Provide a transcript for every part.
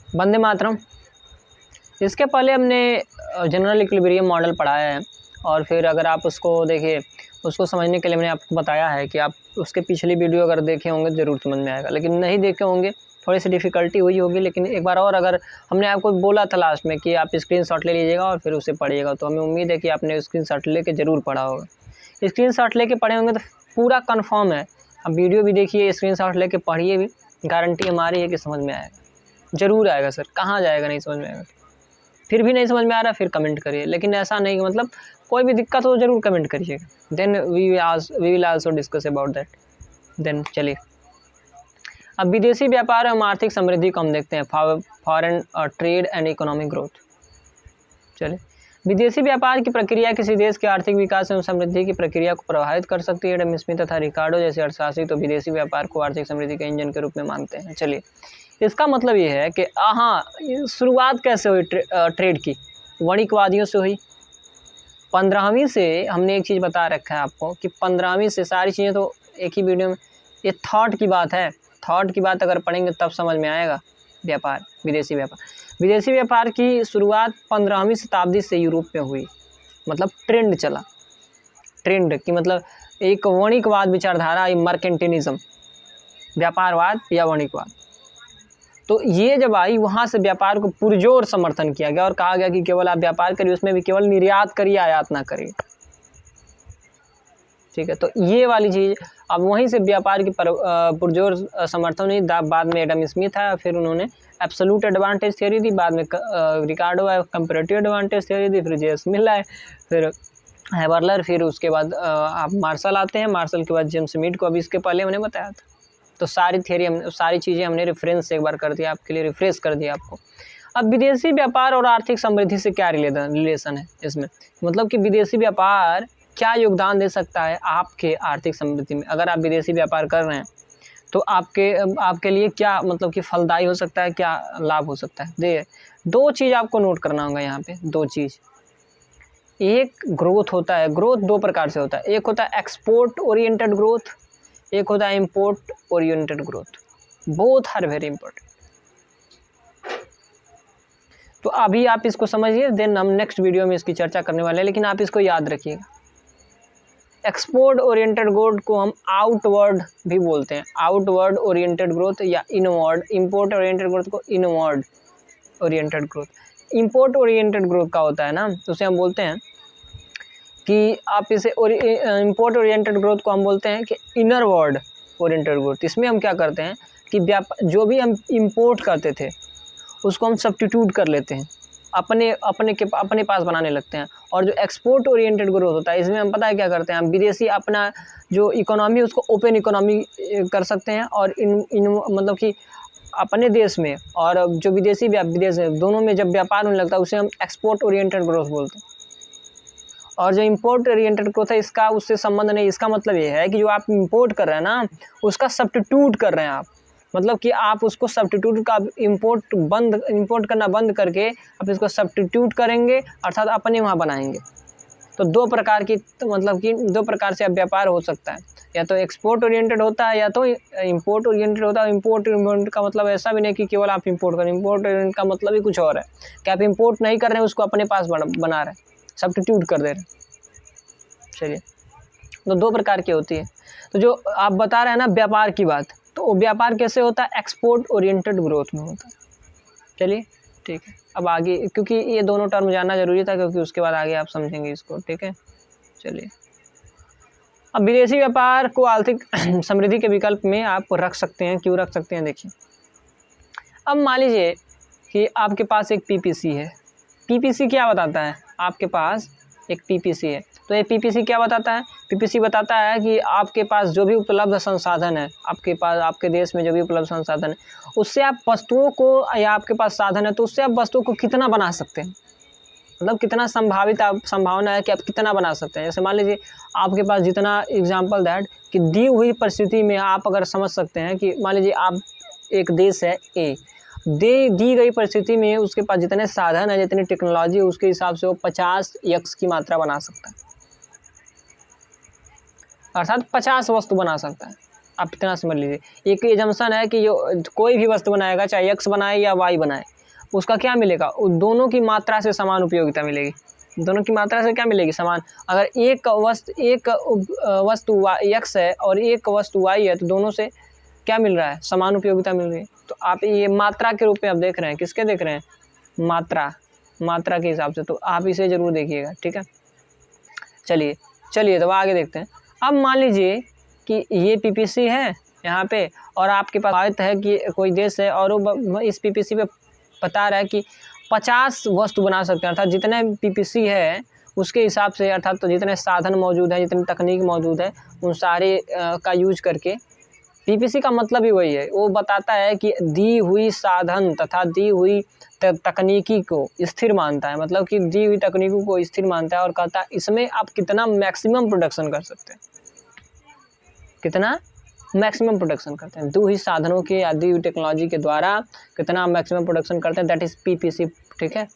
वंदे मातरम। इसके पहले हमने जनरल इक्विलिब्रियम मॉडल पढ़ाया है और फिर अगर आप उसको देखिए, उसको समझने के लिए मैंने आपको बताया है कि आप उसके पिछली वीडियो अगर देखे होंगे ज़रूर समझ में आएगा, लेकिन नहीं देखे होंगे थोड़ी सी डिफ़िकल्टी हुई होगी। लेकिन एक बार और अगर हमने आपको बोला था लास्ट में कि आप स्क्रीनशॉट ले लीजिएगा और फिर उसे पढ़िएगा, तो हमें उम्मीद है कि आपने स्क्रीनशॉट लेके ज़रूर पढ़ा होगा। स्क्रीनशॉट लेके पढ़े होंगे तो पूरा कन्फर्म है। अब वीडियो भी देखिए, स्क्रीनशॉट लेके पढ़िए भी, गारंटी हमारी है कि समझ में आएगा, ज़रूर आएगा सर, कहाँ जाएगा नहीं समझ में आएगा। फिर भी नहीं समझ में आ रहा फिर कमेंट करिए, लेकिन ऐसा नहीं कि मतलब कोई भी दिक्कत हो ज़रूर कमेंट करिएगा, then we will also discuss about that. Then चलिए, अब विदेशी व्यापार एवं आर्थिक समृद्धि को हम देखते हैं, foreign trade and economic growth. चलिए, विदेशी व्यापार की प्रक्रिया किसी देश के आर्थिक विकास एवं समृद्धि की प्रक्रिया को प्रभावित कर सकती है। एडम स्मिथ तथा रिकार्डो जैसे अर्थशास्त्री तो विदेशी व्यापार को आर्थिक समृद्धि के इंजन के रूप में मानते हैं। चलिए, इसका मतलब ये है कि हाँ, शुरुआत कैसे हुई ट्रेड की? वणिकवादियों से हुई। 15वीं से हमने एक चीज़ बता रखा है आपको कि 15वीं से सारी चीज़ें तो एक ही वीडियो में, ये थॉट की बात है, थॉट की बात अगर पढ़ेंगे तब समझ में आएगा। व्यापार, विदेशी व्यापार की शुरुआत 15वीं शताब्दी से यूरोप में हुई। मतलब ट्रेंड चला, ट्रेंड की मतलब एक वणिकवाद विचारधारा, मर्केंटिलिज्म, व्यापारवाद या वणिकवाद। तो ये जब आई, वहाँ से व्यापार को पुरजोर समर्थन किया गया और कहा गया कि केवल आप व्यापार करिए, उसमें भी केवल निर्यात करिए, आयात ना करिए। ठीक है, तो ये वाली चीज़, अब वहीं से व्यापार की पुरजोर समर्थन हुई। बाद में एडम स्मिथ आया, फिर उन्होंने एब्सोल्यूट एडवांटेज थ्योरी दी, बाद में रिकार्डो आया, कंपैरेटिव एडवांटेज थ्योरी दी, फिर जेम्स मिल आए, फिर हैबरलर, फिर उसके बाद आप मार्शल आते हैं, मार्शल के बाद जेम्स मिड को अभी इसके पहले हमने बताया था। तो सारी सारी चीज़ें हमने रेफरेंस एक बार कर दिया आपके लिए, रिफ्रेश कर दिया आपको। अब विदेशी व्यापार और आर्थिक समृद्धि से क्या रिलेशन है इसमें? मतलब कि विदेशी व्यापार क्या योगदान दे सकता है आपके आर्थिक समृद्धि में? अगर आप विदेशी व्यापार कर रहे हैं तो आपके लिए क्या मतलब कि फलदायी हो सकता है, क्या लाभ हो सकता है? दो चीज़ आपको नोट करना होगा यहाँ पे, दो चीज़। एक ग्रोथ होता है, ग्रोथ दो प्रकार से होता है, एक होता है एक्सपोर्ट ओरिएंटेड ग्रोथ, एक होता है import oriented growth. Both are very important. तो अभी आप इसको समझिए, देन हम नेक्स्ट वीडियो में इसकी चर्चा करने वाले हैं, लेकिन आप इसको याद रखिएगा। एक्सपोर्ट ओरिएंटेड ग्रोथ को हम आउटवर्ड भी बोलते हैं, आउटवर्ड ओरिएंटेड ग्रोथ या इनवर्ड। इंपोर्ट ओरिएंटेड ग्रोथ को inward oriented growth. Import oriented growth का होता है ना, उसे हम बोलते हैं कि आप इसे इंपोर्ट ओरिएंटेड ग्रोथ को हम बोलते हैं कि इनरवर्ड ओरिएंटेड ग्रोथ। इसमें हम क्या करते हैं कि जो भी हम इंपोर्ट करते थे उसको हम सब्स्टिट्यूट कर लेते हैं, अपने पास बनाने लगते हैं। और जो एक्सपोर्ट ओरिएंटेड ग्रोथ होता है, इसमें हम पता है क्या करते हैं, हम विदेशी अपना जो इकोनॉमी उसको ओपन इकोनॉमी कर सकते हैं, और इन मतलब कि अपने देश में और जो विदेशी विदेश में, दोनों में जब व्यापार होने लगता है उसे हम एक्सपोर्ट ओरिएंटेड ग्रोथ बोलते हैं। और जो इंपोर्ट ओरिएंटेड ग्रोथ है, इसका उससे संबंध नहीं। इसका मतलब ये है कि जो आप इंपोर्ट कर रहे हैं ना, उसका सब्स्टिट्यूट कर रहे हैं आप, मतलब कि आप उसको सब्स्टिट्यूट का इंपोर्ट करना बंद करके आप इसको सब्स्टिट्यूट करेंगे, अर्थात अपने वहाँ बनाएंगे। तो दो प्रकार की, तो मतलब कि दो प्रकार से अब व्यापार हो सकता है, या तो एक्सपोर्ट ओरिएंटेड होता है या तो इंपोर्ट ओरिएंटेड होता है। इंपोर्ट ओरिएंटेड का मतलब ऐसा भी नहीं कि केवल आप इंपोर्ट करें, इंपोर्ट ओरिएंटेड का मतलब ही कुछ और है कि आप इंपोर्ट नहीं कर रहे हैं, उसको अपने पास बना रहे हैं, सब्स्टिट्यूट कर दे रहे हैं। चलिए, तो दो प्रकार की होती है। तो जो आप बता रहे हैं ना व्यापार की बात, तो व्यापार कैसे होता है? एक्सपोर्ट ओरिएंटेड ग्रोथ में होता है। चलिए ठीक है, अब आगे, क्योंकि ये दोनों टर्म जानना जरूरी था, क्योंकि उसके बाद आगे आप समझेंगे इसको। ठीक है, चलिए, अब विदेशी व्यापार को आर्थिक समृद्धि के विकल्प में आप रख सकते हैं। क्यों रख सकते हैं? देखिए, अब मान लीजिए कि आपके पास एक पीपीसी है। पीपीसी क्या बताता है? आपके पास एक पीपीसी है, तो ये पीपीसी क्या बताता है? पीपीसी बताता है कि आपके पास जो भी उपलब्ध संसाधन है, आपके पास, आपके देश में जो भी उपलब्ध संसाधन है, उससे आप वस्तुओं को, या आपके पास साधन है तो उससे आप वस्तुओं को कितना बना सकते हैं, मतलब कितना संभावना है कि आप कितना बना सकते हैं। जैसे मान लीजिए आपके पास जितना, एग्जाम्पल दैट कि दी हुई परिस्थिति में आप अगर समझ सकते हैं कि मान लीजिए आप, एक देश है ए, दी गई परिस्थिति में उसके पास जितने साधन है, जितनी टेक्नोलॉजी है, उसके हिसाब से वो 50 यक्स की मात्रा बना सकता है, अर्थात 50 वस्तु बना सकता है। आप इतना समझ लीजिए। एक एजम्पशन है कि जो कोई भी वस्तु बनाएगा, चाहे एक्स बनाए या वाई बनाए, उसका क्या मिलेगा, दोनों की मात्रा से समान उपयोगिता मिलेगी। दोनों की मात्रा से क्या मिलेगी, समान। अगर एक वस्तु x है और एक वस्तु y है तो दोनों से क्या मिल रहा है, समान उपयोगिता मिल रही है। तो आप ये मात्रा के रूप में आप देख रहे हैं, किसके देख रहे हैं, मात्रा के हिसाब से। तो आप इसे जरूर देखिएगा, ठीक है। चलिए तो आगे देखते हैं। अब मान लीजिए कि ये पीपीसी है यहाँ पे, और आपके पास आयत है कि कोई देश है और वो इस पीपीसी पे बता रहा है कि 50 वस्तु बना सकते हैं, अर्थात जितने पीपीसी है उसके हिसाब से, अर्थात तो जितने साधन मौजूद है, जितनी तकनीक मौजूद है, उन सारे का यूज करके, पीपीसी का मतलब ही वही है, वो बताता है कि दी हुई साधन तथा दी हुई तकनीकी को स्थिर मानता है, मतलब कि दी हुई तकनीकों को स्थिर मानता है और कहता है इसमें आप कितना मैक्सिमम प्रोडक्शन कर सकते हैं, कितना मैक्सिमम प्रोडक्शन करते हैं, दी हुई साधनों के या दी हुई टेक्नोलॉजी के द्वारा कितना मैक्सिमम प्रोडक्शन करते हैं, दैट इज़ पीपीसी, ठीक है।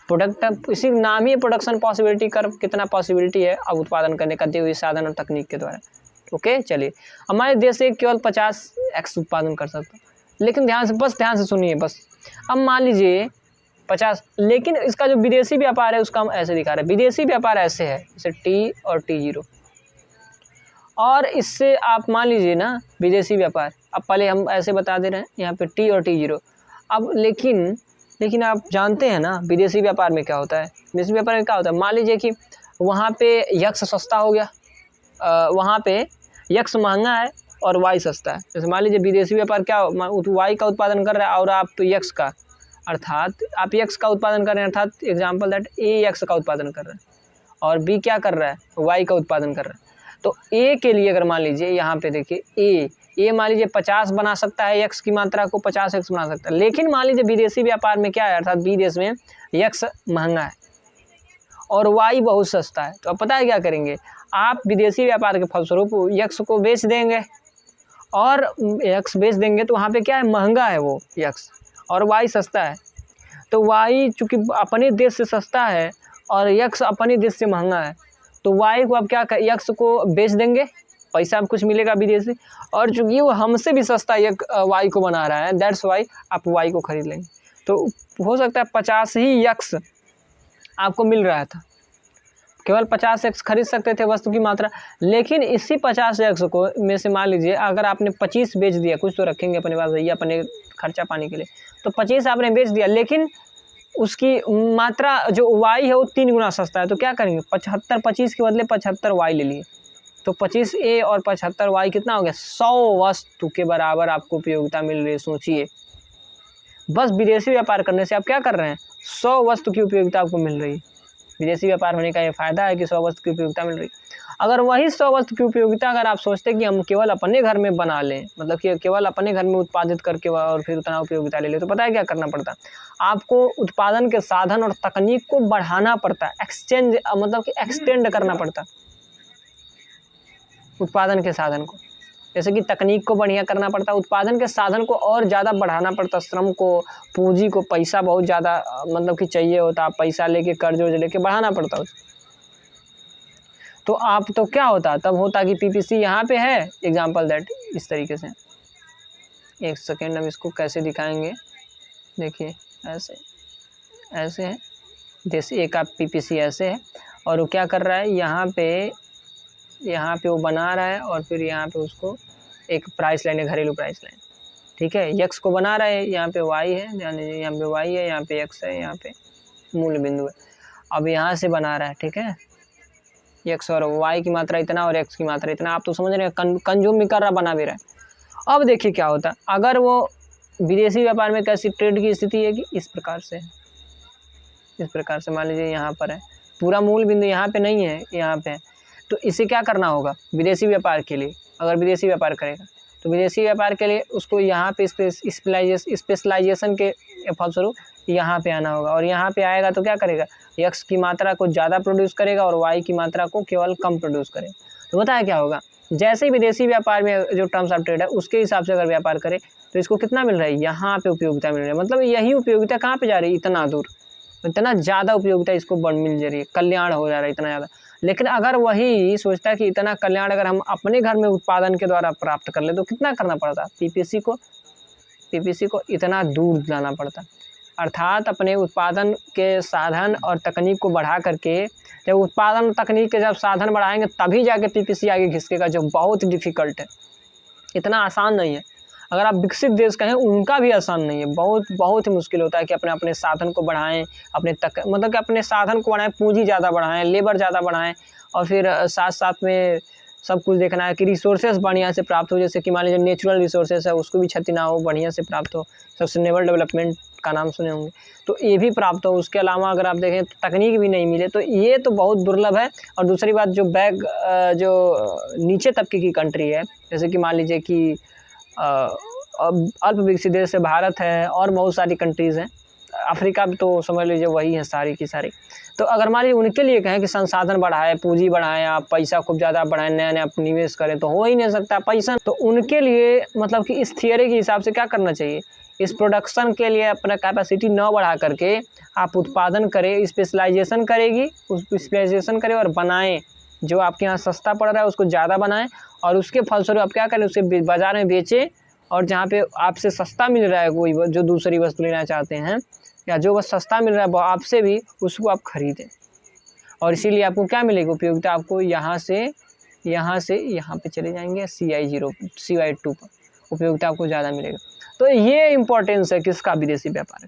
प्रोडक्ट, इसी नाम ही प्रोडक्शन पॉसिबिलिटी कर्व, कितना पॉसिबिलिटी है अब उत्पादन करने का दी हुई साधन और तकनीक के द्वारा। ओके, चलिए हमारे देश से केवल 50x उत्पादन कर सकता है, लेकिन ध्यान से सुनिए बस। अब मान लीजिए 50, लेकिन इसका जो विदेशी व्यापार है उसका हम ऐसे दिखा रहे हैं। विदेशी व्यापार ऐसे है, जैसे T और T0, और इससे आप मान लीजिए ना विदेशी व्यापार, अब पहले हम ऐसे बता दे रहे हैं यहाँ पे T और T0। अब लेकिन आप जानते हैं ना विदेशी व्यापार में क्या होता है, विदेशी व्यापार में क्या होता है, मान लीजिए कि वहाँ पे यक्स सस्ता हो गया, वहाँ पे यक्स महंगा है और वाई सस्ता है। जैसे मान लीजिए विदेशी व्यापार क्या, वाई का उत्पादन कर रहा है और आप यक्स का, अर्थात आप यक्स का उत्पादन कर रहे हैं, अर्थात एग्जाम्पल दैट ए यक्स का उत्पादन कर रहा है और बी क्या कर रहा है, वाई का उत्पादन कर रहा है। तो ए के लिए अगर मान लीजिए यहाँ पे देखिए ए मान लीजिए 50 बना सकता है, यक्स की मात्रा को 50x बना सकता है, लेकिन मान लीजिए विदेशी व्यापार में क्या है, अर्थात बी देश में यक्स महंगा है और वाई बहुत सस्ता है। तो अब पता है क्या करेंगे, आप विदेशी व्यापार के फलस्वरूप यक्स को बेच देंगे, और यक्स बेच देंगे तो वहाँ पे क्या है, महंगा है वो यक्स और वाई सस्ता है। तो वाई चूँकि अपने देश से सस्ता है और यक्स अपने देश से महंगा है, तो वाई को आप क्या कर, यक्स को बेच देंगे, पैसा अब कुछ मिलेगा विदेशी, और चूँकि वो हमसे भी सस्ता वाई को बना रहा है, दैट्स वाई आप वाई को खरीद लेंगे। तो हो सकता है 50 ही यक्स आपको मिल रहा था, केवल 50x खरीद सकते थे वस्तु की मात्रा, लेकिन इसी 50x को में से मान लीजिए अगर आपने 25 बेच दिया, कुछ तो रखेंगे अपने पास भैया अपने खर्चा पानी के लिए, तो 25 आपने बेच दिया, लेकिन उसकी मात्रा जो वाई है वो 3 गुना सस्ता है। तो क्या करेंगे, 75, 25 के बदले 75 वाई ले लिए, तो 25A और 75 वाई कितना हो गया, 100 वस्तु के बराबर आपको उपयोगिता मिल रही है। सोचिए, बस विदेशी व्यापार करने से आप क्या कर रहे हैं, 100 वस्तु की उपयोगिता आपको मिल रही है। विदेशी व्यापार होने का ये फायदा है कि 100 वस्तु की उपयोगिता मिल रही है। अगर वही 100 वस्तु की उपयोगिता अगर आप सोचते कि हम केवल अपने घर में बना लें, मतलब कि केवल अपने घर में उत्पादित करके और फिर उतना उपयोगिता ले लें, तो पता है क्या करना पड़ता, आपको उत्पादन के साधन और तकनीक को बढ़ाना पड़ता है, एक्सचेंज मतलब कि एक्सटेंड करना पड़ता उत्पादन के साधन को, जैसे कि तकनीक को बढ़िया करना पड़ता, उत्पादन के साधन को और ज़्यादा बढ़ाना पड़ता, श्रम को, पूंजी को, पैसा बहुत ज़्यादा मतलब कि चाहिए होता, पैसा लेके कर्ज वर्ज लेके बढ़ाना पड़ता उसको। तो आप तो क्या होता, तब होता कि पीपीसी यहाँ पे है, एग्जाम्पल दैट इस तरीके से, एक सेकेंड हम इसको कैसे दिखाएंगे, देखिए ऐसे है, जैसे एक आप पीपीसी ऐसे है और वो क्या कर रहा है, यहाँ पे वो बना रहा है और फिर यहाँ पे उसको एक प्राइस लाइन है, घरेलू प्राइस लाइन, ठीक है, यक्स को बना रहा है, यहाँ पे वाई है, ध्यान दीजिए, यहाँ पे वाई है, यहाँ पे एक्स है, यहाँ पे मूल बिंदु है। अब यहाँ से बना रहा है, ठीक है, यक्स और वाई की मात्रा इतना और एक्स की मात्रा इतना, आप तो समझ रहे हैं, कंज्यूम भी कर रहा, बना भी रहा है। अब देखिए क्या होता है, अगर वो विदेशी व्यापार में कैसी ट्रेड की स्थिति है कि इस प्रकार से मान लीजिए यहाँ पर है, पूरा मूल बिंदु यहाँ पे नहीं है, यहाँ पे है, तो इसे क्या करना होगा विदेशी व्यापार के लिए, अगर विदेशी व्यापार करेगा तो विदेशी व्यापार के लिए उसको यहाँ पे स्पेशलाइजेशन के फलस्वरूप यहाँ पे आना होगा, और यहाँ पे आएगा तो क्या करेगा, यक्स की मात्रा को ज़्यादा प्रोड्यूस करेगा और वाई की मात्रा को केवल कम प्रोड्यूस करेगा। तो बताया क्या होगा, जैसे ही विदेशी व्यापार में जो टर्म्स ऑफ ट्रेड है उसके हिसाब से अगर व्यापार करे तो इसको कितना मिल रहा है, यहाँ पे उपयोगिता मिल रही है, मतलब यही उपयोगिता कहाँ पे जा रही है, इतना दूर, इतना ज़्यादा उपयोगिता इसको मिल जा रही है, कल्याण हो जा रहा है इतना ज़्यादा। लेकिन अगर वही सोचता है कि इतना कल्याण अगर हम अपने घर में उत्पादन के द्वारा प्राप्त कर ले तो कितना करना पड़ता, पीपीसी को इतना दूर लाना पड़ता। अर्थात अपने उत्पादन के साधन और तकनीक को बढ़ा करके, जब उत्पादन तकनीक के जब साधन बढ़ाएंगे तभी जाके पीपीसी आगे खिसकेगा, जो बहुत डिफ़िकल्ट है, इतना आसान नहीं है। अगर आप विकसित देश कहें उनका भी आसान नहीं है, बहुत ही मुश्किल होता है कि अपने साधन को बढ़ाएं, मतलब कि अपने साधन को बढ़ाएं, पूंजी ज़्यादा बढ़ाएं, लेबर ज़्यादा बढ़ाएं, और फिर साथ साथ में सब कुछ देखना है कि रिसोर्सेज बढ़िया से प्राप्त हो। जैसे कि मान लीजिए नेचुरल रिसोर्सेज है उसको भी क्षति ना हो, बढ़िया से प्राप्त हो। सस्टेनेबल डेवलपमेंट का नाम सुने होंगे, तो ये भी प्राप्त हो। उसके अलावा अगर आप देखें तो तकनीक भी नहीं मिले तो ये तो बहुत दुर्लभ है। और दूसरी बात, जो नीचे तबके की कंट्री है, जैसे कि मान लीजिए कि अल्प विकसित देश से भारत है और बहुत सारी कंट्रीज़ हैं, अफ्रीका भी तो समझ लीजिए वही है सारी की सारी। तो अगर मान लीजिए उनके लिए कहें कि संसाधन बढ़ाए, पूंजी बढ़ाएं, आप पैसा खूब ज़्यादा बढ़ाएं, नया नया निवेश करें, तो हो ही नहीं सकता पैसा। तो उनके लिए मतलब कि इस थियरी के हिसाब से क्या करना चाहिए, इस प्रोडक्शन के लिए अपना कैपेसिटी न बढ़ा करके आप उत्पादन करें, स्पेशलाइजेशन करें और बनाएं। जो आपके यहाँ सस्ता पड़ रहा है उसको ज़्यादा बनाएं, और उसके फलस्वरूप आप क्या करें, उसे बाज़ार में बेचें, और जहाँ पे आपसे सस्ता मिल रहा है कोई जो दूसरी वस्तु लेना चाहते हैं, या जो वह सस्ता मिल रहा है आपसे भी, उसको आप खरीदें। और इसीलिए आपको क्या मिलेगी उपयोगिता, आपको यहाँ से यहाँ पे चले जाएंगे CI2 पर उपयोगिता आपको ज़्यादा मिलेगा। तो ये इम्पोर्टेंस है किसका, विदेशी व्यापार,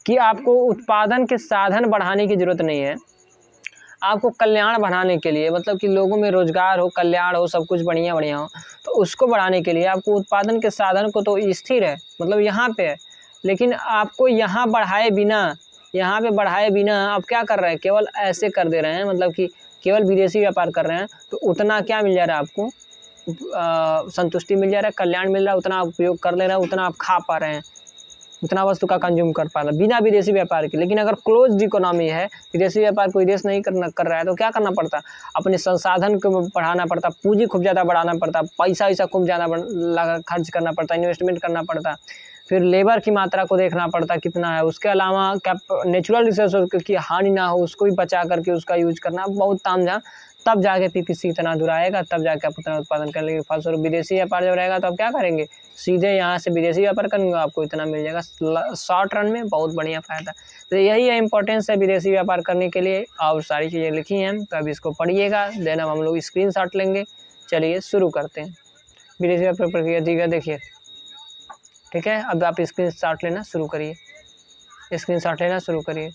कि आपको उत्पादन के साधन बढ़ाने की ज़रूरत नहीं है, आपको कल्याण बढ़ाने के लिए, मतलब कि लोगों में रोजगार हो, कल्याण हो, सब कुछ बढ़िया हो, तो उसको बढ़ाने के लिए आपको उत्पादन के साधन को तो स्थिर है, मतलब यहाँ पे है, लेकिन आपको यहाँ पे बढ़ाए बिना आप क्या कर रहे हैं, केवल ऐसे कर दे रहे हैं, मतलब कि केवल विदेशी व्यापार कर रहे हैं। तो उतना क्या मिल जा रहा है आपको, संतुष्टि मिल जा रहा है, कल्याण मिल रहा है, उतना आप उपयोग कर ले रहे हैं, उतना आप खा पा रहे हैं, उतना वस्तु का कंज्यूम कर पा रहा है बिना विदेशी व्यापार के। लेकिन अगर क्लोज्ड इकोनॉमी है, विदेशी व्यापार कोई देश नहीं कर रहा है, तो क्या करना पड़ता, अपने संसाधन को बढ़ाना पड़ता, पूंजी खूब ज़्यादा बढ़ाना पड़ता, पैसा खूब ज़्यादा खर्च करना पड़ता, इन्वेस्टमेंट करना पड़ता, फिर लेबर की मात्रा को देखना पड़ता कितना है, उसके अलावा क्या नेचुरल रिसोर्स की हानि ना हो उसको भी बचा करके उसका यूज करना, बहुत तामझाम, तब जाके पीपीसी इतना दूर आएगा, तब जाके आप उतना उत्पादन कर लेंगे। फलस्वरूप विदेशी व्यापार जब रहेगा तो आप क्या करेंगे, सीधे यहाँ से विदेशी व्यापार करेंगे, आपको इतना मिल जाएगा शॉर्ट रन में, बहुत बढ़िया फायदा। तो यही है इंपॉर्टेंस है विदेशी व्यापार करने के लिए, और सारी चीज़ें लिखी हैं, तो अब इसको पढ़िएगा, देन अब हम लोग स्क्रीनशॉट लेंगे। चलिए शुरू करते हैं विदेशी व्यापार प्रक्रिया। देखिए ठीक है, अब आप स्क्रीनशॉट लेना शुरू करिए,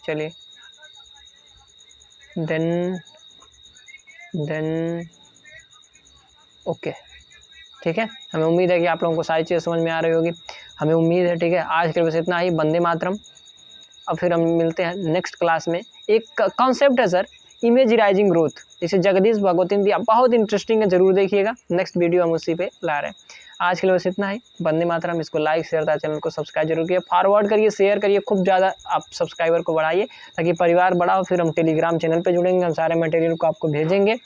चलिए देन ओके, ठीक है। हमें उम्मीद है कि आप लोगों को सारी चीज़ें समझ में आ रही होगी, हमें उम्मीद है, ठीक है। आज के लिए बस इतना ही, वंदे मातरम। अब फिर हम मिलते हैं नेक्स्ट क्लास में। एक कॉन्सेप्ट है सर, इमेजराइजिंग ग्रोथ, जैसे जगदीश भगवती ने दिया, बहुत इंटरेस्टिंग है, जरूर देखिएगा, नेक्स्ट वीडियो हम उसी पे ला रहे हैं। आज के लिए बस इतना ही, वंदे मातरम। इसको लाइक शेयर था, चैनल को सब्सक्राइब जरूर किया, फॉरवर्ड करिए, शेयर करिए, खूब ज़्यादा आप सब्सक्राइबर को बढ़ाइए ताकि परिवार बड़ा हो। फिर हम टेलीग्राम चैनल पे जुड़ेंगे, हम सारे मटेरियल को आपको भेजेंगे,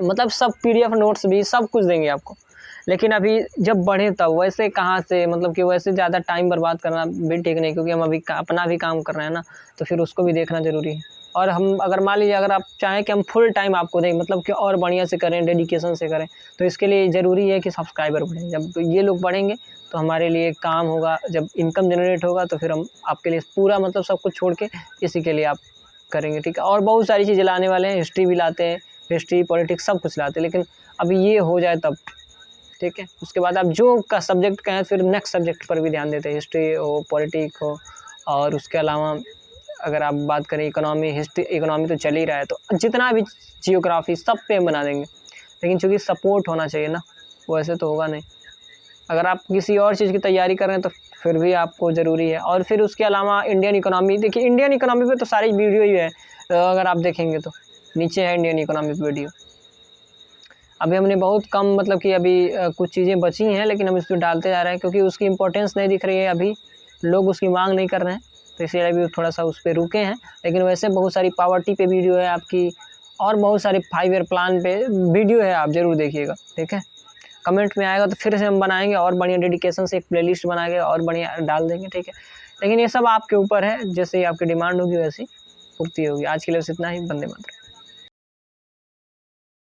मतलब सब PDF नोट्स भी सब कुछ देंगे आपको। लेकिन अभी जब बढ़े तब, वैसे कहाँ से, मतलब कि वैसे ज़्यादा टाइम बर्बाद करना भी ठीक नहीं, क्योंकि हम अभी अपना भी काम कर रहे हैं ना, तो फिर उसको भी देखना ज़रूरी है। और हम अगर मान लीजिए अगर आप चाहें कि हम फुल टाइम आपको दें, मतलब कि और बढ़िया से करें, डेडिकेशन से करें, तो इसके लिए ज़रूरी है कि सब्सक्राइबर बढ़ें। जब ये लोग बढ़ेंगे तो हमारे लिए काम होगा, जब इनकम जनरेट होगा तो फिर हम आपके लिए पूरा मतलब सब कुछ छोड़ के इसी के लिए आप करेंगे, ठीक है। और बहुत सारी चीज़ें लाने वाले हैं, हिस्ट्री भी लाते हैं, हिस्ट्री पॉलिटिक्स सब कुछ लाते हैं, लेकिन अभी ये हो जाए तब, ठीक है। उसके बाद आप जो का सब्जेक्ट कहें फिर नेक्स्ट सब्जेक्ट पर भी ध्यान देते हैं, हिस्ट्री हो, पॉलिटिक्स हो, और उसके अलावा अगर आप बात करें इकोनॉमी, इकोनॉमी तो चल ही रहा है, तो जितना भी जियोग्राफी सब पे हम बना देंगे। लेकिन चूँकि सपोर्ट होना चाहिए ना, वैसे तो होगा नहीं। अगर आप किसी और चीज़ की तैयारी कर रहे हैं तो फिर भी आपको ज़रूरी है। और फिर उसके अलावा इंडियन इकोनॉमी, देखिए इंडियन इकोनॉमी पे तो सारी वीडियो ही है, अगर आप देखेंगे तो नीचे है इंडियन इकोनॉमी पे वीडियो। अभी हमने बहुत कम, मतलब कि अभी कुछ चीज़ें बची हैं, लेकिन हम इस पर डालते जा रहे हैं क्योंकि उसकी इंपॉर्टेंस नहीं दिख रही है, अभी लोग उसकी मांग नहीं कर रहे हैं, तो इसलिए अभी थोड़ा सा उस पर रुके हैं। लेकिन वैसे बहुत सारी पावर्टी पे वीडियो है आपकी, और बहुत सारे 5 ईयर प्लान पे वीडियो है, आप ज़रूर देखिएगा, ठीक है। कमेंट में आएगा तो फिर से हम बनाएंगे, और बढ़िया डेडिकेशन से एक प्लेलिस्ट बना के और बढ़िया डाल देंगे, ठीक है। लेकिन ये सब आपके ऊपर है, जैसे ही आपकी डिमांड होगी वैसी पूर्ति होगी। आज के लिए बस इतना ही, वंदे मातरम।